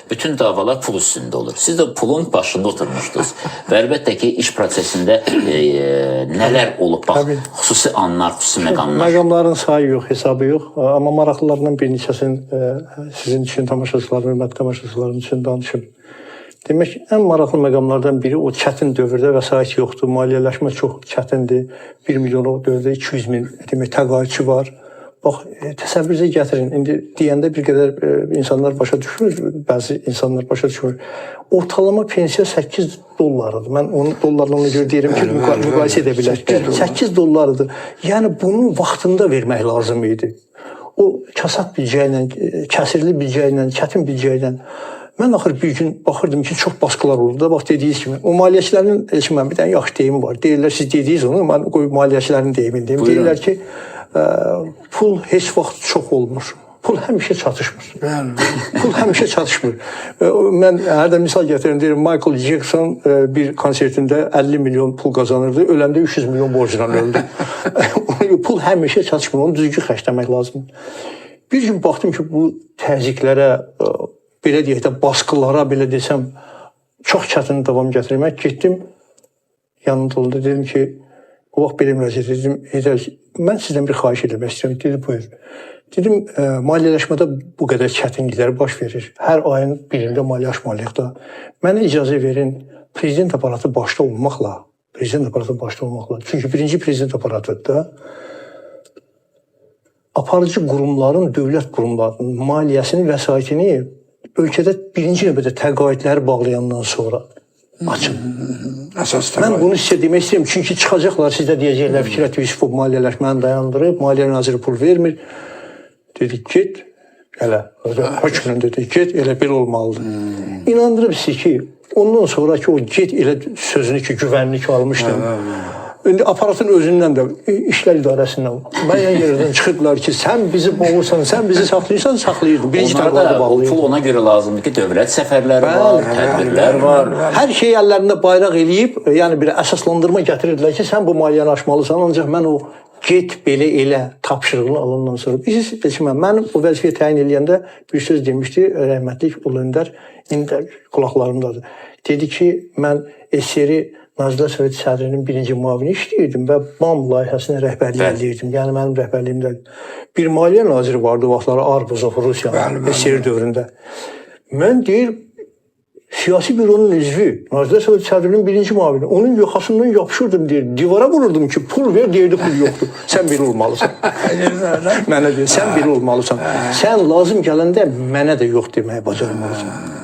bütün davalar pul üstünde olur. Siz de pulun başında oturmuşdunuz. Ve elbette ki iş prosesinde neler olup bak, xüsusi anlar, xüsusi məqamlar. Məqamların sayı yox, hesabı yox. Amma maraqlılarından bir neçəsini sizin üçün tamaşaçıların, hörmətli tamaşaçıların üçün danışım. Demək, ən maraqlı məqamlardan biri o çətin dövrdə vəsait yoxdur. Maliyyələşmə çox çətindir. 1 milyon dövrdə 200 min demək təqaüdçü var. Bax, təsəvvürünüzə gətirin. İndi deyəndə bir qədər insanlar başa düşmür, bəzi insanlar başa düşmür. Ortalama pensiya 8 dollarıdır. Mən onun dollarla ona görə deyirəm ki, müqayisə edə bilər. 8 dollarıdır. Yəni, bunu vaxtında vermək lazım idi. O kasad bilcəklə, kəsirli bilcəklə, çətin bilcəklə. Mən axır bir gün baxırdım ki, çox baskılar oldu da, bax, dediyiniz kimi. O maliyyəçilərin, Elçin, bir dənə yaxşı deyimi var. Deyirlər, siz dediyiniz onu, mən maliyyəçilərin deyimini deyim. Deyirlər ki, pul heç vaxt çox olmur. Pul həmişə çatışmır. Pul həmişə çatışmır. Mən hərdən misal gətirirəm, deyirəm, Michael Jackson bir konsertində 50 milyon pul qazanırdı, öləndə 300 milyon borcla öldü. Pul həmişə çatışmır, onu düzgün xərcləmək lazımdır. Bir gün baxdım ki, bu təzyiqlərə, belə deyək də, baskılara, belə desəm, çox çətin davam gətirmək. Getdim, yanında oldu, dedim ki, o vaxt belə müraciət dedim, mən sizdən bir xahiş edilmək istəyirəm. Dedi, buyur. Dedim, maliyyələşmədə bu qədər çətinliklər baş verir. Hər ayın birində maliyyələşməliyik da. Mənə icazə verin, prezident aparatı başda olmaqla, çünki birinci prezident aparatıdır, aparıcı qurumların, dövlət qurumlarının maliyyəsini, vəsaitini ölkədə birinci növbədə təqaüdləri bağlayandan sonra açın. Mən bunu sizə demək istəyirəm, çünki çıxacaqlar, sizdə deyəcəklər, Fikrət Yusifov maliyyələşməni dayandırıb, maliyyə naziri pul vermir. Dedik, get, elə, hökmən dedik, get, elə bir olmalıdır. İnandırıb sizi ki, ondan sonra ki, o get elə sözünü ki, güvənlik almışdım. İndi aparatın özündən də, işlər idarəsindən müəyyən yerdən çıxırdılar ki, sən bizi boğursan, sən bizi saxlayırsan, saxlayırdın. Onlarda da o pul ona görə lazımdır ki, dövlət səfərləri var, tədbirlər var. Hər şeyi əllərində bayraq eləyib, yəni bir əsaslandırma gətirirdilər ki, sən bu maliyyəni aşmalısan, ancaq mən o get, belə elə tapşırığını alandan sonra. Mən o vəzifəyə təyin eləyəndə bir söz demişdi, rəhmətlik Ulu Öndər, indi də qulaqlarımdadır. Dedi ki, mən SSR Nazirlər Soveti sədrinin birinci müavini işləyirdim və BAM layihəsini rəhbərlik edirdim. Yəni, mənim rəhbərliyimdə bir maliyyə naziri vardı o vaxtları Arbuzov, Rusiyanın SSR dövründə. Mən deyir, siyasi büronun üzvü, Nazirlər Soveti sədrinin birinci müavini, onun yoxasından yapışırdım, deyir, divara vururdum ki, pul ver, deyirdi, pul yoxdur. Sən biri olmalısan. Mənə deyir, sən biri olmalısan. Sən lazım gələndə mənə də yox deməyə bacarmalısan.